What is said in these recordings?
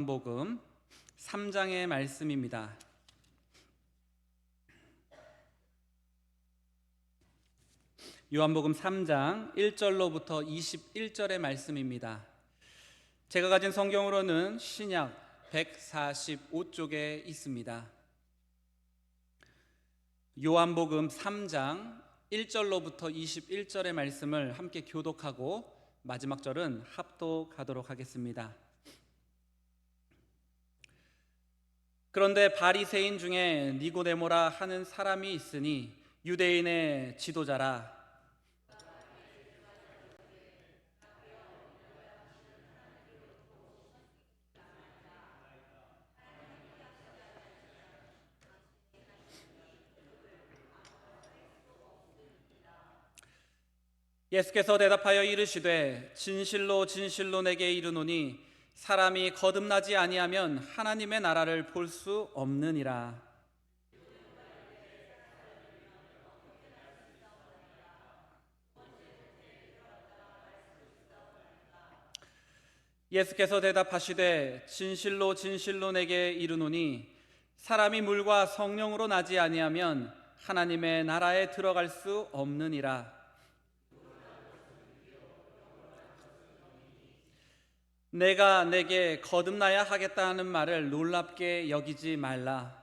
요한복음 3장의 말씀입니다. 요한복음 3장 1절로부터 21절의 말씀입니다. 제가 가진 성경으로는 신약 145쪽에 있습니다. 요한복음 3장 1절로부터 21절의 말씀을 함께 교독하고 마지막 절은 합독하도록 하겠습니다. 그런데 바리새인 중에 니고데모라 하는 사람이 있으니 유대인의 지도자라. 예수께서 대답하여 이르시되 진실로 진실로 내게 이르노니 사람이 거듭나지 아니하면 하나님의 나라를 볼 수 없느니라. 예수께서 대답하시되 진실로 진실로 내게 이르노니 사람이 물과 성령으로 나지 아니하면 하나님의 나라에 들어갈 수 없느니라. 내가 내게 거듭나야 하겠다 하는 말을 놀랍게 여기지 말라.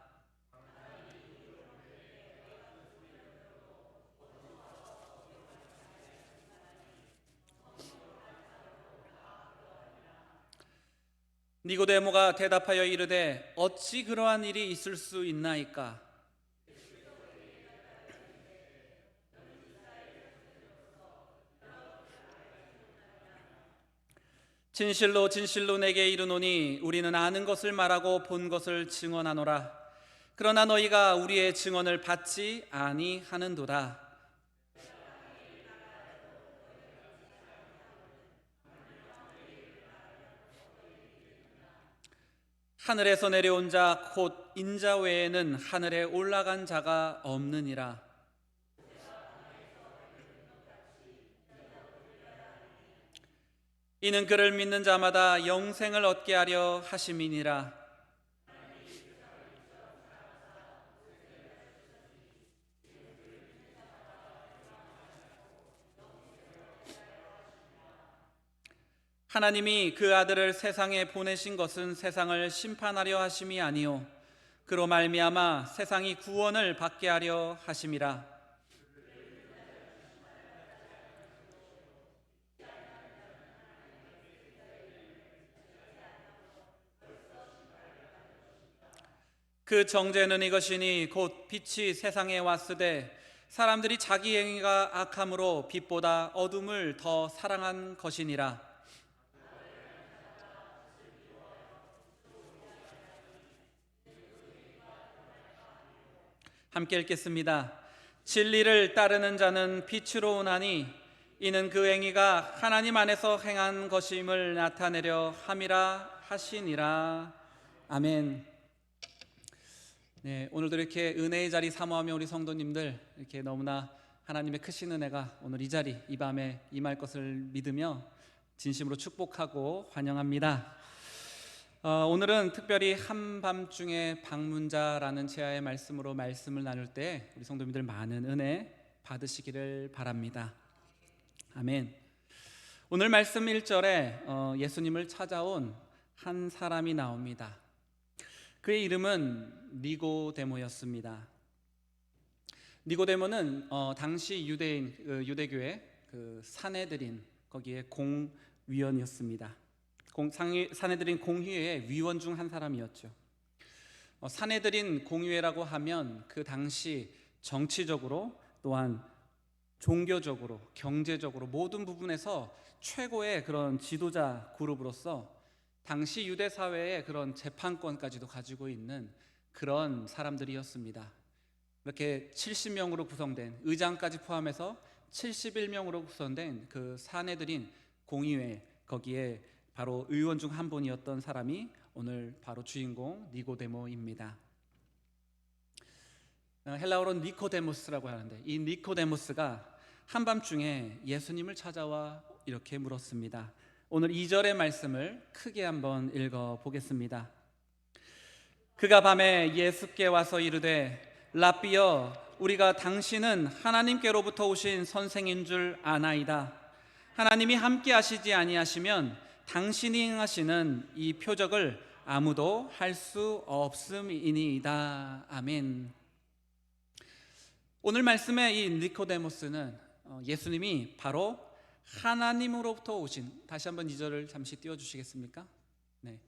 니고데모가 대답하여 이르되 어찌 그러한 일이 있을 수 있나이까? 진실로 진실로 내게 이르노니 우리는 아는 것을 말하고 본 것을 증언하노라. 그러나 너희가 우리의 증언을 받지 아니하는도다. 하늘에서 내려온 자 곧 인자 외에는 하늘에 올라간 자가 없느니라. 이는 그를 믿는 자마다 영생을 얻게 하려 하심이니라. 하나님이 그 아들을 세상에 보내신 것은 세상을 심판하려 하심이 아니요 그로 말미암아 세상이 구원을 받게 하려 하심이라. 그 정죄는 이것이니 곧 빛이 세상에 왔으되 사람들이 자기 행위가 악함으로 빛보다 어둠을 더 사랑한 것이니라. 함께 읽겠습니다. 진리를 따르는 자는 빛으로 오나니 이는 그 행위가 하나님 안에서 행한 것임을 나타내려 함이라 하시니라. 아멘. 네, 오늘도 이렇게 은혜의 자리 사모하며 우리 성도님들 이렇게 너무나 하나님의 크신 은혜가 오늘 이 자리 이 밤에 임할 것을 믿으며 진심으로 축복하고 환영합니다. 오늘은 특별히 한밤중의 방문자라는 제아의 말씀으로 말씀을 나눌 때 우리 성도님들 많은 은혜 받으시기를 바랍니다. 아멘. 오늘 말씀 1절에 예수님을 찾아온 한 사람이 나옵니다. 그의 이름은 니고데모였습니다. 니고데모는 당시 유대교의 그 사내들인 거기에 공위원이었습니다. 사내들인 공회의 위원 중 한 사람이었죠. 사내들인 공회라고 하면 그 당시 정치적으로 또한 종교적으로 경제적으로 모든 부분에서 최고의 그런 지도자 그룹으로서 당시 유대 사회의 그런 재판권까지도 가지고 있는 그런 사람들이었습니다. 이렇게 70명으로 구성된 의장까지 포함해서 71명으로 구성된 그 사내들인 공의회 거기에 바로 의원 중 한 분이었던 사람이 오늘 바로 주인공 니고데모입니다. 헬라어로 니코데모스라고 하는데 이 니코데모스가 한밤중에 예수님을 찾아와 이렇게 물었습니다. 오늘 2절의 말씀을 크게 한번 읽어 보겠습니다. 그가 밤에 예수께 와서 이르되 랍비여 우리가 당신은 하나님께로부터 오신 선생인 줄 아나이다. 하나님이 함께 하시지 아니하시면 당신이 행하시는 이 표적을 아무도 할 수 없음이니이다. 아멘. 오늘 말씀의 이 니코데모스는 예수님이 바로 하나님으로부터 오신, 다시 한번 2절을 잠시 띄워주시겠습니까? 네.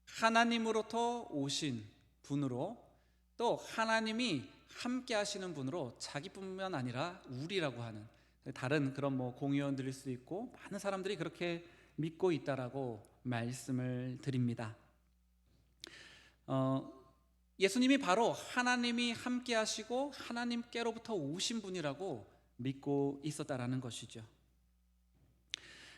하나님으로부터 오신 분으로, 또 하나님이 함께 하시는 분으로 자기뿐만 아니라 우리라고 하는, 다른 그런 공의원들일 수 있고 많은 사람들이 그렇게 믿고 있다라고 말씀을 드립니다. 예수님이 바로 하나님이 함께 하시고 하나님께로부터 오신 분이라고 믿고 있었다라는 것이죠.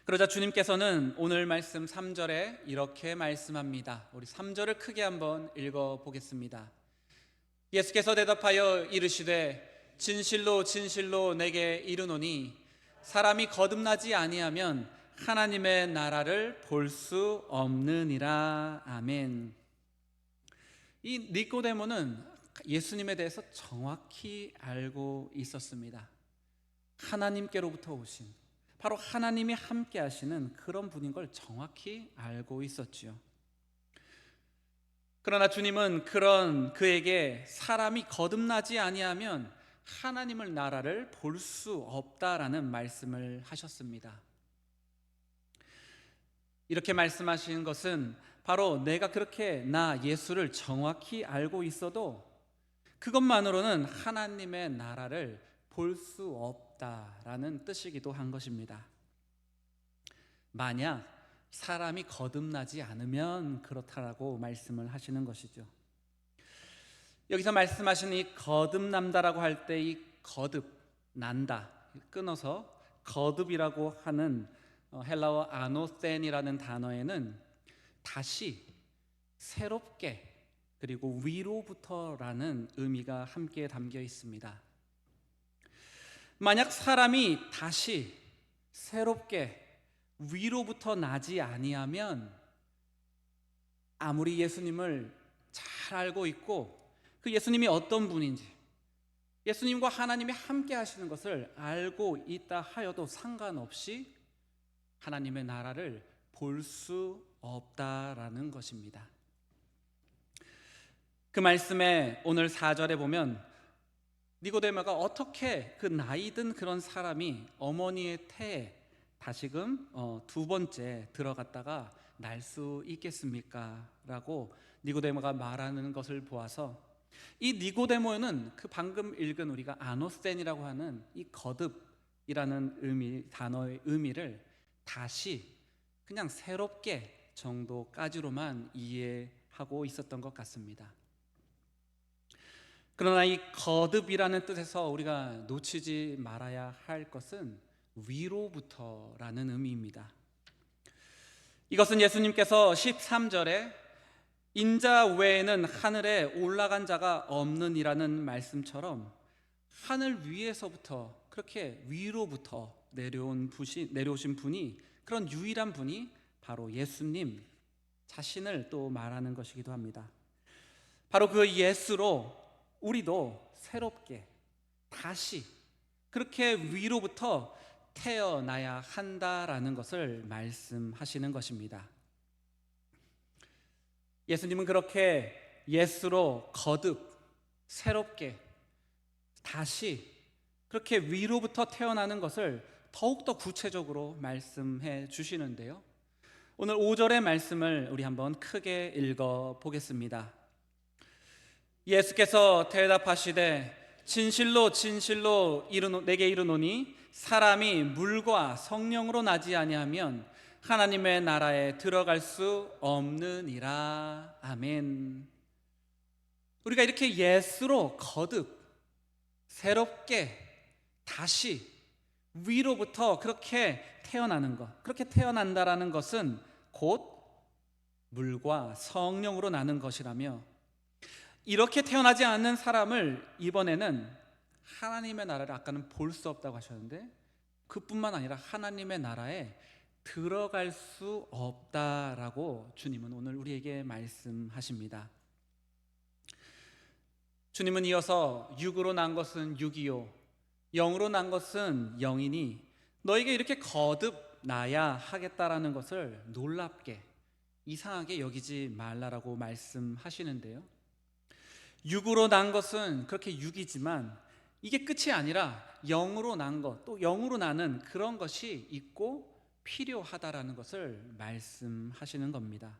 그러자 주님께서는 오늘 말씀 3절에 이렇게 말씀합니다. 우리 3절을 크게 한번 읽어 보겠습니다. 예수께서 대답하여 이르시되 진실로 진실로 내게 이르노니 사람이 거듭나지 아니하면 하나님의 나라를 볼 수 없느니라. 아멘. 이 니코데모는 예수님에 대해서 정확히 알고 있었습니다. 하나님께로부터 오신, 바로 하나님이 함께 하시는 그런 분인 걸 정확히 알고 있었지요. 그러나 주님은 그런 그에게 사람이 거듭나지 아니하면 하나님의 나라를 볼 수 없다라는 말씀을 하셨습니다. 이렇게 말씀하시는 것은 바로 내가 그렇게 나 예수를 정확히 알고 있어도 그것만으로는 하나님의 나라를 볼 수 없다라는 뜻이기도 한 것입니다. 만약 사람이 거듭나지 않으면 그렇다라고 말씀을 하시는 것이죠. 여기서 말씀하신 이 거듭난다라고 할 때 이 거듭난다, 끊어서 거듭이라고 하는 헬라어 아노센이라는 단어에는 다시, 새롭게, 그리고 위로부터라는 의미가 함께 담겨 있습니다. 만약 사람이 다시 새롭게 위로부터 나지 아니하면 아무리 예수님을 잘 알고 있고 그 예수님이 어떤 분인지, 예수님과 하나님이 함께 하시는 것을 알고 있다 하여도 상관없이 하나님의 나라를 볼 수 없다라는 것입니다. 그 말씀에 오늘 4절에 보면 니고데모가 어떻게 그 나이든 그런 사람이 어머니의 태에 다시금 두 번째 들어갔다가 날 수 있겠습니까? 라고 니고데모가 말하는 것을 보아서 이 니고데모는 그 방금 읽은 우리가 아노센이라고 하는 이 거듭이라는 단어의 의미를 다시 그냥 새롭게 정도까지로만 이해하고 있었던 것 같습니다. 그러나 이 거듭이라는 뜻에서 우리가 놓치지 말아야 할 것은 위로부터라는 의미입니다. 이것은 예수님께서 13절에 인자 외에는 하늘에 올라간 자가 없느니라는 말씀처럼 하늘 위에서부터 그렇게 위로부터 내려오신 분이, 그런 유일한 분이 바로 예수님 자신을 또 말하는 것이기도 합니다. 바로 그 예수로 우리도 새롭게 다시 그렇게 위로부터 태어나야 한다라는 것을 말씀하시는 것입니다. 예수님은 그렇게 예수로 거듭 새롭게 다시 그렇게 위로부터 태어나는 것을 더욱더 구체적으로 말씀해 주시는데요, 오늘 5절의 말씀을 우리 한번 크게 읽어 보겠습니다. 예수께서 대답하시되 진실로 진실로 내게 이르노니 사람이 물과 성령으로 나지 아니하면 하나님의 나라에 들어갈 수 없느니라. 아멘. 우리가 이렇게 예수로 거듭 새롭게 다시 위로부터 그렇게 태어나는 것, 그렇게 태어난다라는 것은 곧 물과 성령으로 나는 것이라며, 이렇게 태어나지 않는 사람을 이번에는 하나님의 나라를 아까는 볼 수 없다고 하셨는데 그뿐만 아니라 하나님의 나라에 들어갈 수 없다라고 주님은 오늘 우리에게 말씀하십니다. 주님은 이어서 육으로 난 것은 육이요 영으로 난 것은 영이니 너에게 이렇게 거듭나야 하겠다라는 것을 놀랍게 이상하게 여기지 말라라고 말씀하시는데요. 육으로 난 것은 그렇게 육이지만 이게 끝이 아니라 영으로 난 것, 또 영으로 나는 그런 것이 있고 필요하다라는 것을 말씀하시는 겁니다.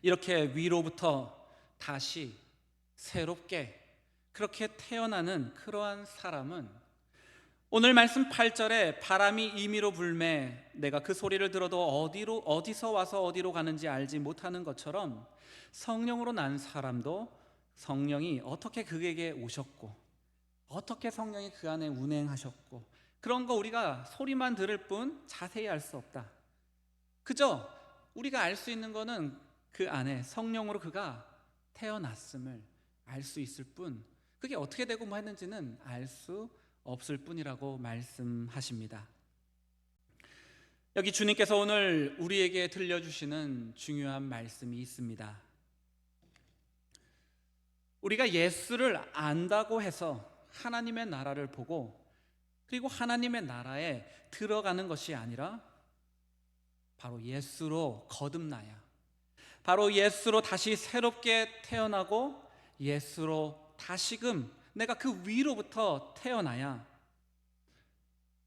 이렇게 위로부터 다시 새롭게 그렇게 태어나는 그러한 사람은 오늘 말씀 8절에 바람이 임의로 불매 내가 그 소리를 들어도 어디서 와서 어디로 가는지 알지 못하는 것처럼 성령으로 난 사람도 성령이 어떻게 그에게 오셨고 어떻게 성령이 그 안에 운행하셨고 그런 거 우리가 소리만 들을 뿐 자세히 알 수 없다. 그저 우리가 알 수 있는 거는 그 안에 성령으로 그가 태어났음을 알 수 있을 뿐 그게 어떻게 되고 뭐 했는지는 알 수 없을 뿐이라고 말씀하십니다. 여기 주님께서 오늘 우리에게 들려주시는 중요한 말씀이 있습니다. 우리가 예수를 안다고 해서 하나님의 나라를 보고 그리고 하나님의 나라에 들어가는 것이 아니라 바로 예수로 거듭나야, 바로 예수로 다시 새롭게 태어나고 예수로 다시금 내가 그 위로부터 태어나야,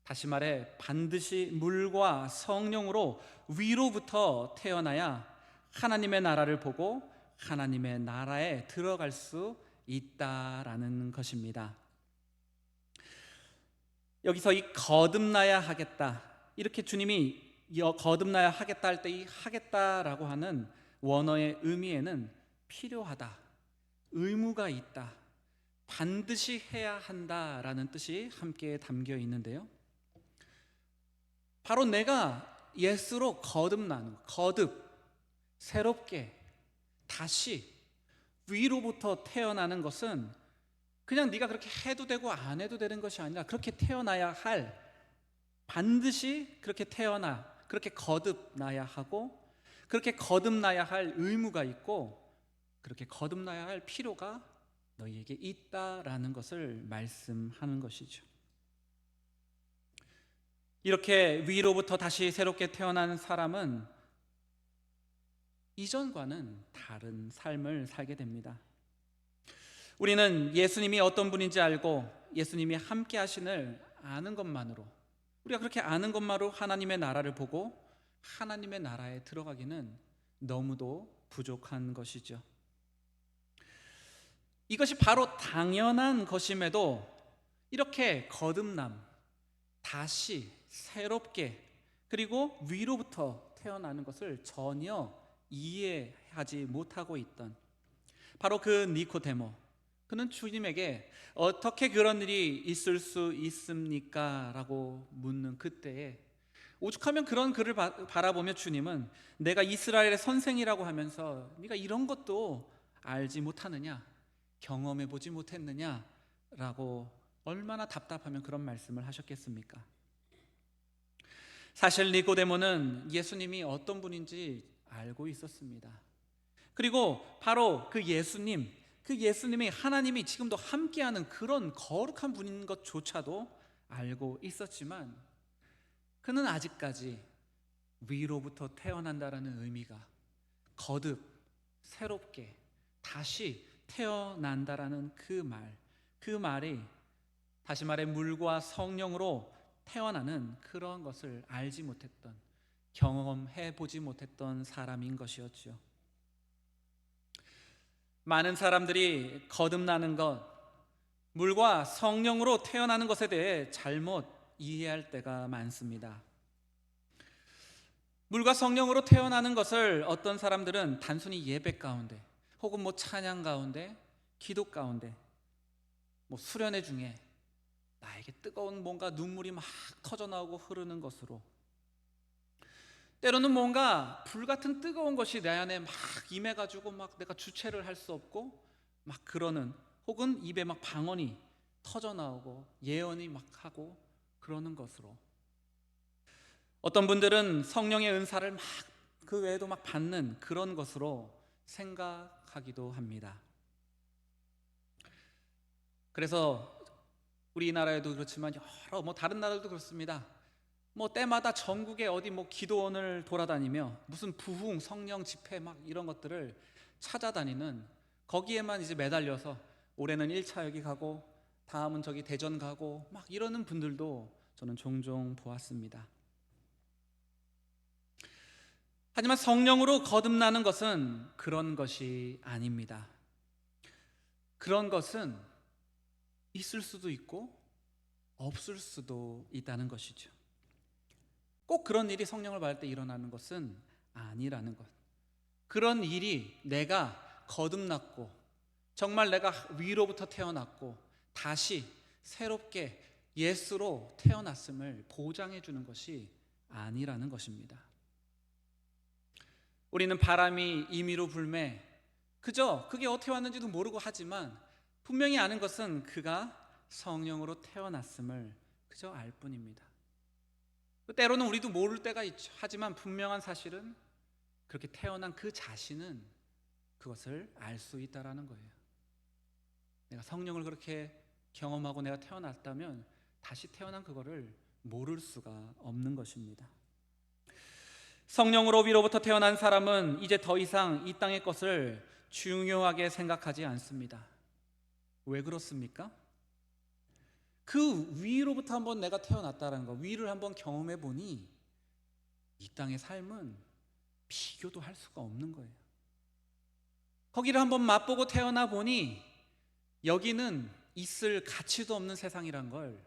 다시 말해 반드시 물과 성령으로 위로부터 태어나야 하나님의 나라를 보고 하나님의 나라에 들어갈 수 있다라는 것입니다. 여기서 이 거듭나야 하겠다, 이렇게 주님이 거듭나야 하겠다 할 때 이 하겠다라고 하는 원어의 의미에는 필요하다, 의무가 있다, 반드시 해야 한다라는 뜻이 함께 담겨 있는데요. 바로 내가 예수로 거듭나는, 새롭게 다시 위로부터 태어나는 것은 그냥 네가 그렇게 해도 되고 안 해도 되는 것이 아니라 그렇게 태어나야 할, 반드시 그렇게 태어나 그렇게 거듭나야 하고 그렇게 거듭나야 할 의무가 있고 그렇게 거듭나야 할 필요가 너희에게 있다라는 것을 말씀하는 것이죠. 이렇게 위로부터 다시 새롭게 태어난 사람은 이전과는 다른 삶을 살게 됩니다. 우리는 예수님이 어떤 분인지 알고 예수님이 함께 하신을 아는 것만으로, 우리가 그렇게 아는 것만으로 하나님의 나라를 보고 하나님의 나라에 들어가기는 너무도 부족한 것이죠. 이것이 바로 당연한 것임에도 이렇게 거듭남, 다시 새롭게 그리고 위로부터 태어나는 것을 전혀 이해하지 못하고 있던 바로 그 니코데모, 그는 주님에게 어떻게 그런 일이 있을 수 있습니까? 라고 묻는 그때에 오죽하면 그런 그를 바라보며 주님은 내가 이스라엘의 선생이라고 하면서 네가 이런 것도 알지 못하느냐, 경험해 보지 못했느냐 라고 얼마나 답답하면 그런 말씀을 하셨겠습니까? 사실 니고데모는 예수님이 어떤 분인지 알고 있었습니다. 그리고 바로 그 예수님이 하나님이 지금도 함께하는 그런 거룩한 분인 것조차도 알고 있었지만 그는 아직까지 위로부터 태어난다라는 의미가 거듭 새롭게 다시 태어난다라는 그 말이 다시 말해 물과 성령으로 태어나는 그런 것을 알지 못했던, 경험해 보지 못했던 사람인 것이었죠. 많은 사람들이 거듭나는 것, 물과 성령으로 태어나는 것에 대해 잘못 이해할 때가 많습니다. 물과 성령으로 태어나는 것을 어떤 사람들은 단순히 예배 가운데 혹은 찬양 가운데, 기도 가운데, 수련회 중에 나에게 뜨거운 뭔가 눈물이 막 터져 나오고 흐르는 것으로, 때로는 뭔가 불같은 뜨거운 것이 내 안에 막 임해가지고 막 내가 주체를 할 수 없고 막 그러는, 혹은 입에 막 방언이 터져 나오고 예언이 막 하고 그러는 것으로, 어떤 분들은 성령의 은사를 막 그 외에도 막 받는 그런 것으로 생각하기도 합니다. 그래서 우리나라에도 그렇지만 여러 다른 나라도 그렇습니다. 때마다 전국에 어디 기도원을 돌아다니며 무슨 부흥 성령 집회 막 이런 것들을 찾아다니는, 거기에만 이제 매달려서 올해는 1차 여기 가고 다음은 저기 대전 가고 막 이러는 분들도 저는 종종 보았습니다. 하지만 성령으로 거듭나는 것은 그런 것이 아닙니다. 그런 것은 있을 수도 있고 없을 수도 있다는 것이죠. 꼭 그런 일이 성령을 받을 때 일어나는 것은 아니라는 것. 그런 일이 내가 거듭났고 정말 내가 위로부터 태어났고 다시 새롭게 예수로 태어났음을 보장해 주는 것이 아니라는 것입니다. 우리는 바람이 임의로 불매 그저 그게 어떻게 왔는지도 모르고 하지만 분명히 아는 것은 그가 성령으로 태어났음을 그저 알 뿐입니다. 때로는 우리도 모를 때가 있죠. 하지만 분명한 사실은 그렇게 태어난 그 자신은 그것을 알 수 있다라는 거예요. 내가 성령을 그렇게 경험하고 내가 태어났다면 다시 태어난 그거를 모를 수가 없는 것입니다. 성령으로 위로부터 태어난 사람은 이제 더 이상 이 땅의 것을 중요하게 생각하지 않습니다. 왜 그렇습니까? 그 위로부터 한번 내가 태어났다는 거, 위를 한번 경험해 보니 이 땅의 삶은 비교도 할 수가 없는 거예요. 거기를 한번 맛보고 태어나 보니 여기는 있을 가치도 없는 세상이란 걸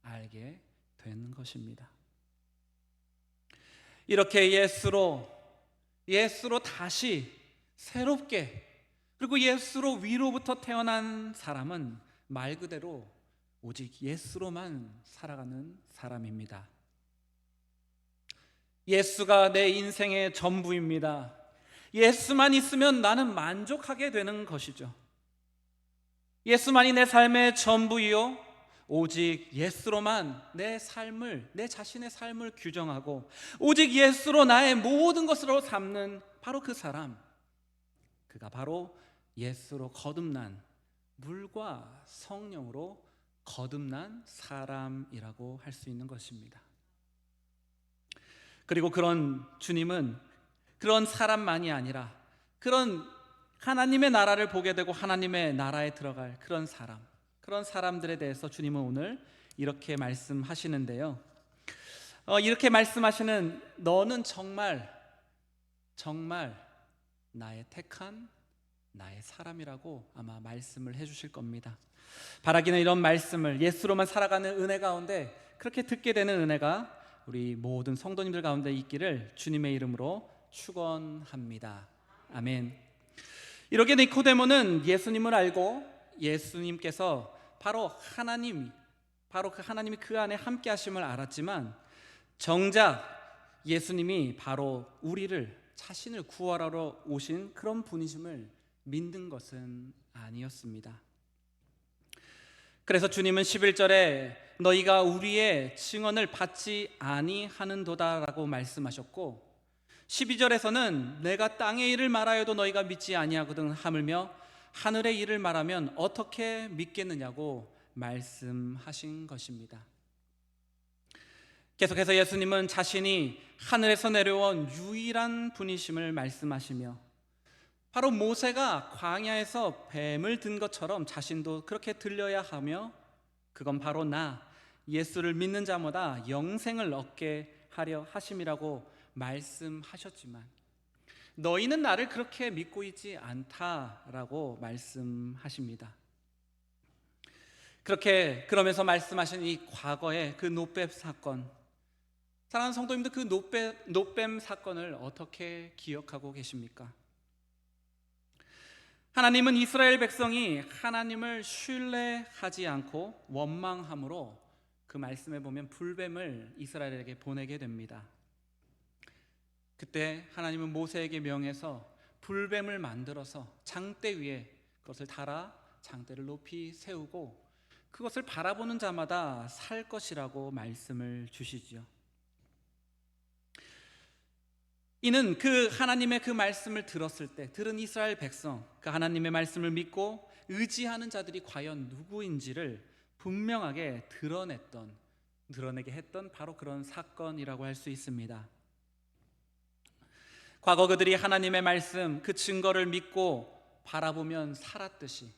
알게 된 것입니다. 이렇게 예수로 다시 새롭게, 그리고 예수로 위로부터 태어난 사람은 말 그대로 오직 예수로만 살아가는 사람입니다. 예수가 내 인생의 전부입니다. 예수만 있으면 나는 만족하게 되는 것이죠. 예수만이 내 삶의 전부이요, 오직 예수로만 내 자신의 삶을 규정하고 오직 예수로 나의 모든 것으로 삼는 바로 그 사람, 그가 바로 예수로 거듭난, 물과 성령으로 거듭난 사람이라고 할 수 있는 것입니다. 그리고 그런 주님은 그런 사람만이 아니라 그런 하나님의 나라를 보게 되고 하나님의 나라에 들어갈 그런 사람들에 대해서 주님은 오늘 이렇게 말씀하시는데요. 이렇게 말씀하시는, 너는 정말 나의 택한 나의 사람이라고 아마 말씀을 해주실 겁니다. 바라기는 이런 말씀을 예수로만 살아가는 은혜 가운데 그렇게 듣게 되는 은혜가 우리 모든 성도님들 가운데 있기를 주님의 이름으로 축원합니다. 아멘. 이렇게 니코데모는 예수님을 알고 예수님께서 바로 그 하나님이 그 안에 함께 하심을 알았지만 정작 예수님이 바로 자신을 구원하러 오신 그런 분이심을 믿는 것은 아니었습니다. 그래서 주님은 11절에 너희가 우리의 증언을 받지 아니하는도다 라고 말씀하셨고, 12절에서는 내가 땅의 일을 말하여도 너희가 믿지 아니하거든 하물며 하늘의 일을 말하면 어떻게 믿겠느냐고 말씀하신 것입니다. 계속해서 예수님은 자신이 하늘에서 내려온 유일한 분이심을 말씀하시며 바로 모세가 광야에서 뱀을 든 것처럼 자신도 그렇게 들려야 하며 그건 바로 예수를 믿는 자마다 영생을 얻게 하려 하심이라고 말씀하셨지만 너희는 나를 그렇게 믿고 있지 않다라고 말씀하십니다. 그러면서 말씀하신 이 과거의 그 놋뱀 사건, 사랑하는 성도님들, 그 놋뱀 사건을 어떻게 기억하고 계십니까? 하나님은 이스라엘 백성이 하나님을 신뢰하지 않고 원망함으로 그 말씀에 보면 불뱀을 이스라엘에게 보내게 됩니다. 그때 하나님은 모세에게 명해서 불뱀을 만들어서 장대 위에 그것을 달아 장대를 높이 세우고 그것을 바라보는 자마다 살 것이라고 말씀을 주시지요. 이는 그 하나님의 그 말씀을 들었을 때 들은 이스라엘 백성, 그 하나님의 말씀을 믿고 의지하는 자들이 과연 누구인지를 분명하게 드러내게 했던 바로 그런 사건이라고 할 수 있습니다. 과거 그들이 하나님의 말씀, 그 증거를 믿고 바라보면 살았듯이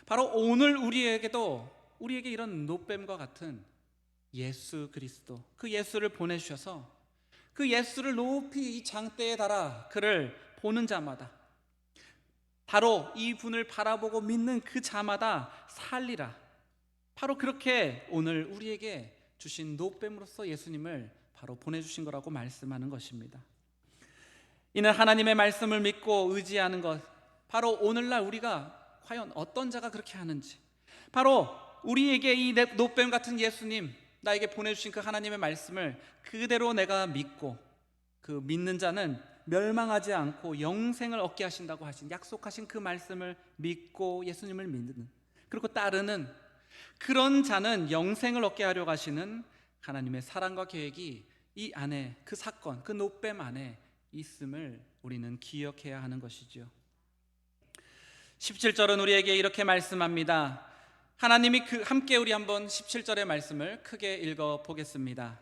바로 오늘 우리에게 이런 노뱀과 같은 예수 그리스도, 그 예수를 보내주셔서 그 예수를 높이 이 장대에 달아 그를 보는 자마다, 바로 이 분을 바라보고 믿는 그 자마다 살리라, 바로 그렇게 오늘 우리에게 주신 노뱀으로서 예수님을 바로 보내주신 거라고 말씀하는 것입니다. 이는 하나님의 말씀을 믿고 의지하는 것, 바로 오늘날 우리가 과연 어떤 자가 그렇게 하는지, 바로 우리에게 이 노뱀 같은 예수님, 나에게 보내주신 그 하나님의 말씀을 그대로 내가 믿고 그 믿는 자는 멸망하지 않고 영생을 얻게 하신다고 하신 약속하신 그 말씀을 믿고 예수님을 믿는, 그리고 따르는 그런 자는 영생을 얻게 하려고 하시는 하나님의 사랑과 계획이 이 안에, 그 사건, 그 노뱀 안에 있음을 우리는 기억해야 하는 것이죠. 17절은 우리에게 이렇게 말씀합니다. 하나님이 함께 우리 한번 17절의 말씀을 크게 읽어 보겠습니다.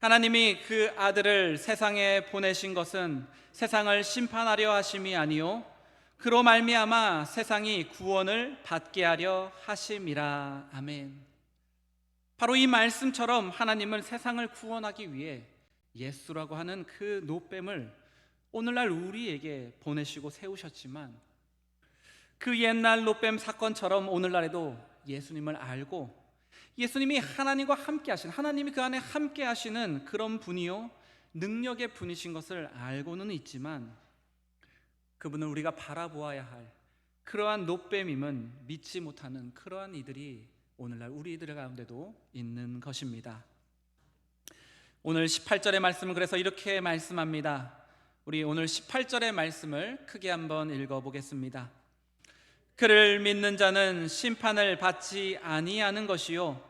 하나님이 그 아들을 세상에 보내신 것은 세상을 심판하려 하심이 아니요 그로 말미암아 세상이 구원을 받게 하려 하심이라. 아멘. 바로 이 말씀처럼 하나님은 세상을 구원하기 위해 예수라고 하는 그 노뱀을 오늘날 우리에게 보내시고 세우셨지만, 그 옛날 노뱀 사건처럼 오늘날에도 예수님을 알고 예수님이 하나님과 함께 하신, 하나님이 그 안에 함께 하시는 그런 분이요 능력의 분이신 것을 알고는 있지만, 그분을 우리가 바라보아야 할 그러한 노뱀임은 믿지 못하는 그러한 이들이 오늘날 우리들 가운데도 있는 것입니다. 오늘 18절의 말씀은 그래서 이렇게 말씀합니다. 우리 오늘 18절의 말씀을 크게 한번 읽어보겠습니다. 그를 믿는 자는 심판을 받지 아니하는 것이요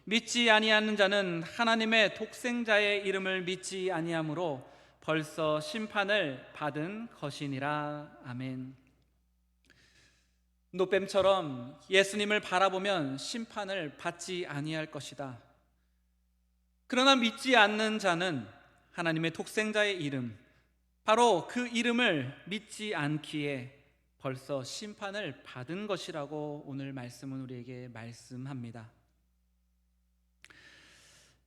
믿지 아니하는 자는 하나님의 독생자의 이름을 믿지 아니하므로 벌써 심판을 받은 것이니라. 아멘. 노뱀처럼 예수님을 바라보면 심판을 받지 아니할 것이다. 그러나 믿지 않는 자는 하나님의 독생자의 이름, 바로 그 이름을 믿지 않기에 벌써 심판을 받은 것이라고 오늘 말씀은 우리에게 말씀합니다.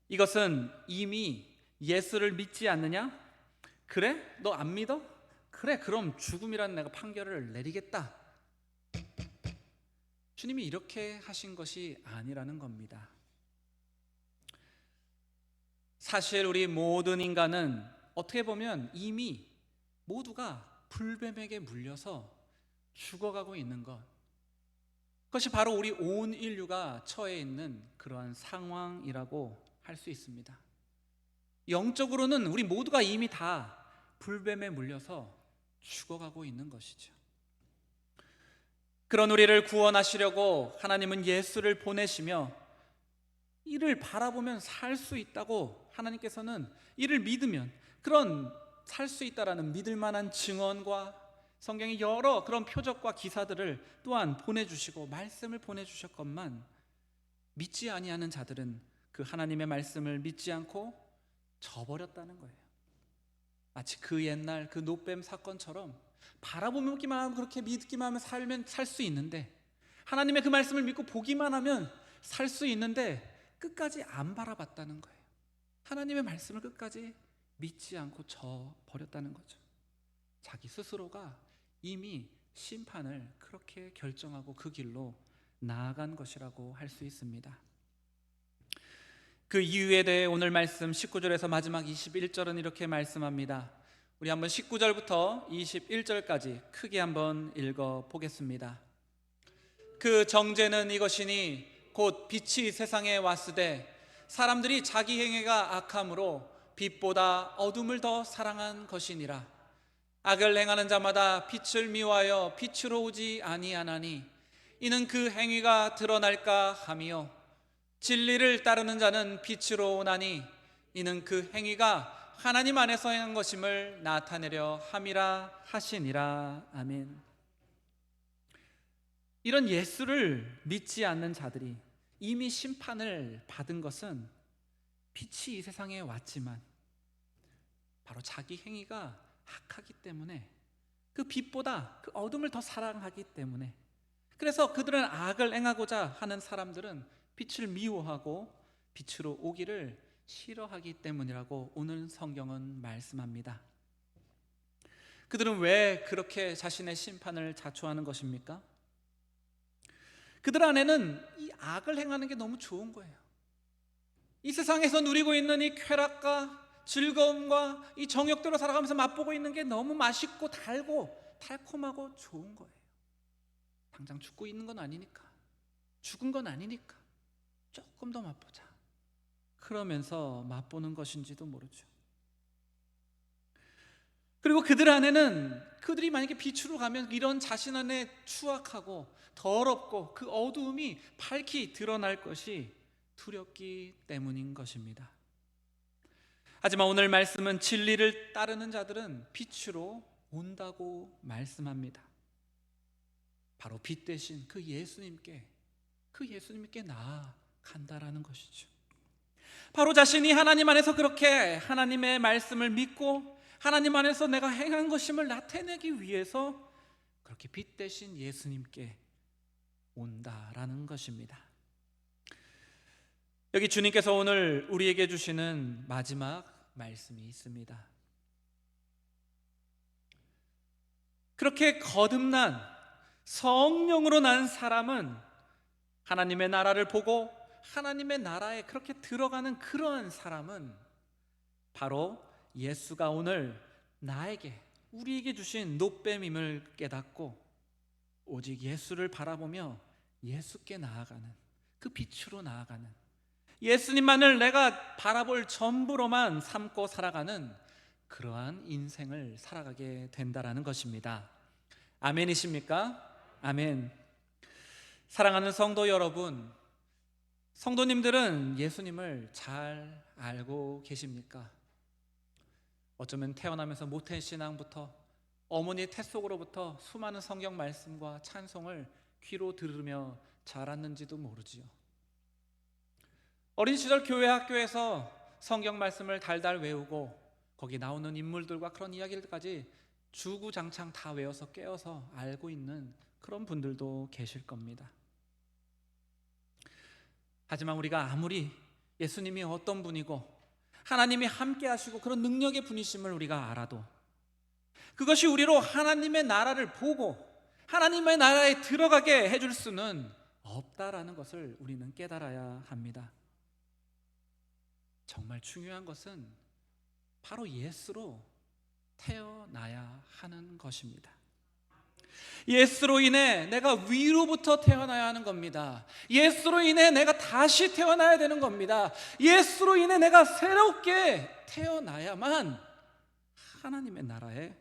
이것은 이미 예수를 믿지 않느냐? 그래? 너 안 믿어? 그래, 그럼 죽음이라는 내가 판결을 내리겠다. 주님이 이렇게 하신 것이 아니라는 겁니다. 사실 우리 모든 인간은 어떻게 보면 이미 모두가 불뱀에게 물려서 죽어가고 있는 것, 그것이 바로 우리 온 인류가 처해 있는 그러한 상황이라고 할 수 있습니다. 영적으로는 우리 모두가 이미 다 불뱀에 물려서 죽어가고 있는 것이죠. 그런 우리를 구원하시려고 하나님은 예수를 보내시며 이를 바라보면 살 수 있다고, 하나님께서는 이를 믿으면 그런 살 수 있다라는 믿을 만한 증언과 성경의 여러 그런 표적과 기사들을 또한 보내주시고 말씀을 보내주셨건만, 믿지 아니하는 자들은 그 하나님의 말씀을 믿지 않고 저버렸다는 거예요. 마치 그 옛날 그 노뱀 사건처럼 바라보기만 하면, 그렇게 믿기만 하면 살면 살 수 있는데, 하나님의 그 말씀을 믿고 보기만 하면 살 수 있는데 끝까지 안 바라봤다는 거예요. 하나님의 말씀을 끝까지 믿지 않고 저버렸다는 거죠. 자기 스스로가 이미 심판을 그렇게 결정하고 그 길로 나아간 것이라고 할 수 있습니다. 그 이유에 대해 오늘 말씀 19절에서 마지막 21절은 이렇게 말씀합니다. 우리 한번 19절부터 21절까지 크게 한번 읽어보겠습니다. 그 정죄는 이것이니 곧 빛이 세상에 왔으되 사람들이 자기 행위가 악함으로 빛보다 어둠을 더 사랑한 것이니라. 악을 행하는 자마다 빛을 미워하여 빛으로 오지 아니하나니 이는 그 행위가 드러날까 함이요 진리를 따르는 자는 빛으로 오나니 이는 그 행위가 하나님 안에서 행한 것임을 나타내려 함이라 하시니라. 아멘. 이런 예수를 믿지 않는 자들이 이미 심판을 받은 것은 빛이 이 세상에 왔지만 바로 자기 행위가 악하기 때문에, 그 빛보다 그 어둠을 더 사랑하기 때문에, 그래서 그들은 악을 행하고자 하는 사람들은 빛을 미워하고 빛으로 오기를 싫어하기 때문이라고 오늘 성경은 말씀합니다. 그들은 왜 그렇게 자신의 심판을 자초하는 것입니까? 그들 안에는 이 악을 행하는 게 너무 좋은 거예요. 이 세상에서 누리고 있는 이 쾌락과 즐거움과 이 정욕대로 살아가면서 맛보고 있는 게 너무 맛있고 달고 달콤하고 좋은 거예요. 당장 죽고 있는 건 아니니까, 죽은 건 아니니까 조금 더 맛보자, 그러면서 맛보는 것인지도 모르죠. 그리고 그들 안에는, 그들이 만약에 빛으로 가면 이런 자신 안에 추악하고 더럽고 그 어두움이 밝히 드러날 것이 두렵기 때문인 것입니다. 하지만 오늘 말씀은 진리를 따르는 자들은 빛으로 온다고 말씀합니다. 바로 빛 대신 그 예수님께 나아간다라는 것이죠. 바로 자신이 하나님 안에서 그렇게 하나님의 말씀을 믿고 하나님 안에서 내가 행한 것임을 나타내기 위해서 그렇게 빛 대신 예수님께 온다라는 것입니다. 여기 주님께서 오늘 우리에게 주시는 마지막 말씀이 있습니다. 그렇게 거듭난 성령으로 난 사람은 하나님의 나라를 보고 하나님의 나라에 그렇게 들어가는 그러한 사람은 바로 예수가 오늘 우리에게 주신 노뱀임을 깨닫고 오직 예수를 바라보며 예수께 나아가는, 그 빛으로 나아가는, 예수님만을 내가 바라볼 전부로만 삼고 살아가는 그러한 인생을 살아가게 된다라는 것입니다. 아멘이십니까? 아멘. 사랑하는 성도 여러분, 성도님들은 예수님을 잘 알고 계십니까? 어쩌면 태어나면서 모태신앙부터 어머니의 태 속으로부터 수많은 성경 말씀과 찬송을 귀로 들으며 자랐는지도 모르지요. 어린 시절 교회 학교에서 성경 말씀을 달달 외우고 거기 나오는 인물들과 그런 이야기들까지 주구장창 다 외워서 깨어서 알고 있는 그런 분들도 계실 겁니다. 하지만 우리가 아무리 예수님이 어떤 분이고 하나님이 함께 하시고 그런 능력의 분이심을 우리가 알아도 그것이 우리로 하나님의 나라를 보고 하나님의 나라에 들어가게 해줄 수는 없다라는 것을 우리는 깨달아야 합니다. 정말 중요한 것은 바로 예수로 태어나야 하는 것입니다. 예수로 인해 내가 위로부터 태어나야 하는 겁니다. 예수로 인해 내가 다시 태어나야 되는 겁니다. 예수로 인해 내가 새롭게 태어나야만 하나님의 나라에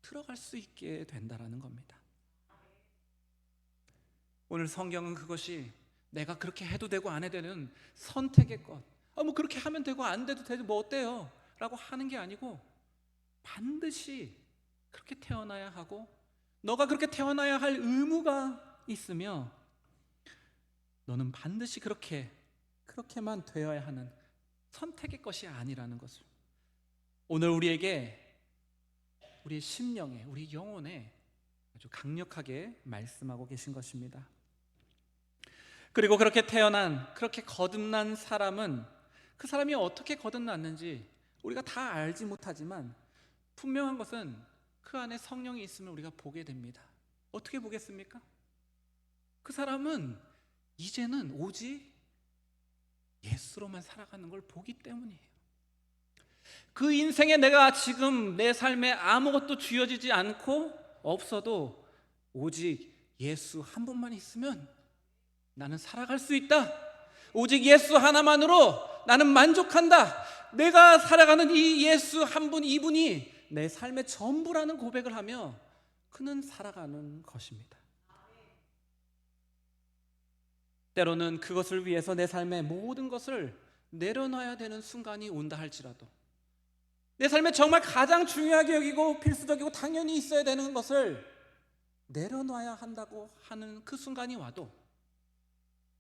들어갈 수 있게 된다라는 겁니다. 오늘 성경은 그것이 내가 그렇게 해도 되고 안 해도 되는 선택의 것, 뭐 그렇게 하면 되고 안 돼도 되고 뭐 어때요? 라고 하는 게 아니고 반드시 그렇게 태어나야 하고 너가 그렇게 태어나야 할 의무가 있으며 너는 반드시 그렇게만 되어야 하는 선택의 것이 아니라는 것을 오늘 우리에게 우리의 심령에, 우리 영혼에 아주 강력하게 말씀하고 계신 것입니다. 그리고 그렇게 태어난, 그렇게 거듭난 사람은 그 사람이 어떻게 거듭났는지 우리가 다 알지 못하지만 분명한 것은 그 안에 성령이 있으면 우리가 보게 됩니다. 어떻게 보겠습니까? 그 사람은 이제는 오직 예수로만 살아가는 걸 보기 때문이에요. 그 인생에 내가 지금 내 삶에 아무것도 쥐어지지 않고 없어도 오직 예수 한 분만 있으면 나는 살아갈 수 있다. 오직 예수 하나만으로 나는 만족한다. 내가 살아가는 이 예수 한 분, 이분이 내 삶의 전부라는 고백을 하며 그는 살아가는 것입니다. 때로는 그것을 위해서 내 삶의 모든 것을 내려놔야 되는 순간이 온다 할지라도 내 삶에 정말 가장 중요하게 여기고 필수적이고 당연히 있어야 되는 것을 내려놔야 한다고 하는 그 순간이 와도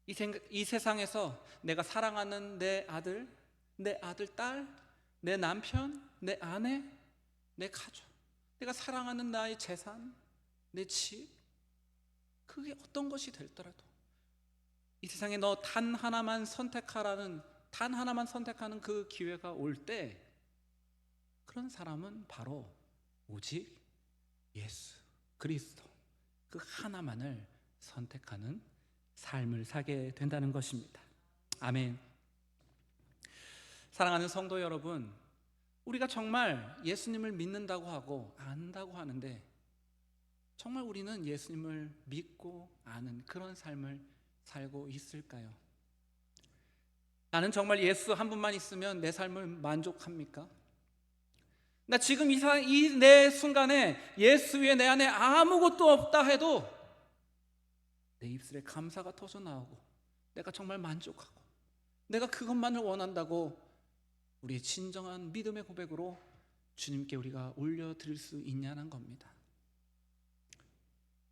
이 세상에서 내가 사랑하는 내 아들, 내 아들, 딸, 내 남편, 내 아내, 내 가족, 내가 사랑하는 나의 재산, 내 집, 그게 어떤 것이 될더라도 이 세상에 너 단 하나만 선택하라는, 단 하나만 선택하는 그 기회가 올 때 그런 사람은 바로 오직 예수 그리스도 그 하나만을 선택하는 삶을 살게 된다는 것입니다. 아멘. 사랑하는 성도 여러분, 우리가 정말 예수님을 믿는다고 하고 안다고 하는데 정말 우리는 예수님을 믿고 아는 그런 삶을 살고 있을까요? 나는 정말 예수 한 분만 있으면 내 삶을 만족합니까? 나 지금 이 내 순간에 예수 위에 내 안에 아무것도 없다 해도 내 입술에 감사가 터져 나오고 내가 정말 만족하고 내가 그것만을 원한다고 우리의 진정한 믿음의 고백으로 주님께 우리가 올려드릴 수 있냐는 겁니다.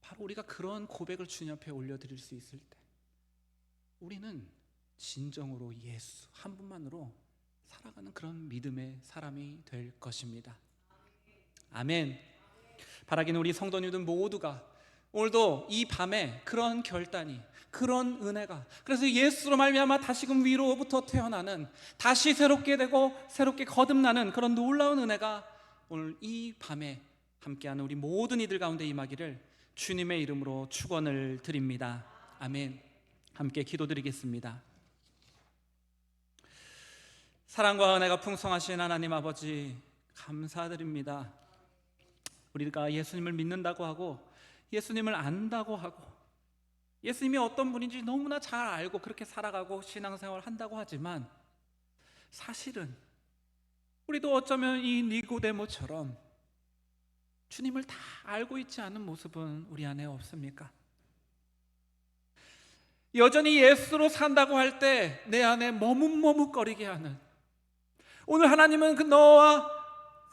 바로 우리가 그런 고백을 주님 앞에 올려드릴 수 있을 때 우리는 진정으로 예수 한 분만으로 살아가는 그런 믿음의 사람이 될 것입니다. 아멘. 바라기는 우리 성도님들 모두가 오늘도 이 밤에 그런 결단이, 그런 은혜가, 그래서 예수로 말미암아 다시금 위로부터 태어나는, 다시 새롭게 되고 새롭게 거듭나는 그런 놀라운 은혜가 오늘 이 밤에 함께하는 우리 모든 이들 가운데 임하기를 주님의 이름으로 축원을 드립니다. 아멘. 함께 기도드리겠습니다. 사랑과 은혜가 풍성하신 하나님 아버지, 감사드립니다. 우리가 예수님을 믿는다고 하고 예수님을 안다고 하고 예수님이 어떤 분인지 너무나 잘 알고 그렇게 살아가고 신앙생활을 한다고 하지만 사실은 우리도 어쩌면 이 니고데모처럼 주님을 다 알고 있지 않은 모습은 우리 안에 없습니까? 여전히 예수로 산다고 할 때 내 안에 머뭇머뭇거리게 하는, 오늘 하나님은 그 너와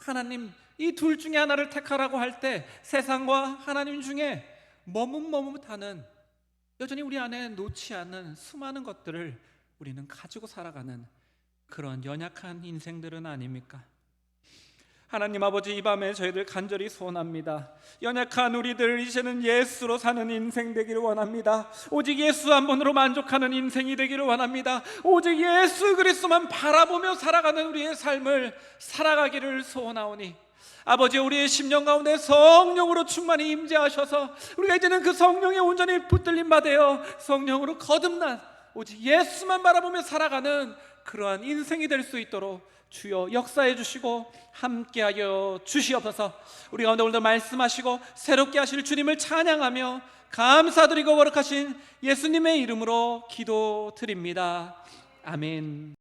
하나님 이 둘 중에 하나를 택하라고 할 때 세상과 하나님 중에 머뭇머뭇하는, 여전히 우리 안에 놓지 않는 수많은 것들을 우리는 가지고 살아가는 그런 연약한 인생들은 아닙니까? 하나님 아버지, 이 밤에 저희들 간절히 소원합니다. 연약한 우리들 이제는 예수로 사는 인생 되기를 원합니다. 오직 예수 한 분으로 만족하는 인생이 되기를 원합니다. 오직 예수 그리스도만 바라보며 살아가는 우리의 삶을 살아가기를 소원하오니 아버지, 우리의 심령 가운데 성령으로 충만히 임재하셔서 우리가 이제는 그 성령에 온전히 붙들림 받아요 성령으로 거듭난 오직 예수만 바라보며 살아가는 그러한 인생이 될 수 있도록 주여 역사해 주시고 함께하여 주시옵소서. 우리 가운데 오늘도 말씀하시고 새롭게 하실 주님을 찬양하며 감사드리고 거룩하신 예수님의 이름으로 기도드립니다. 아멘.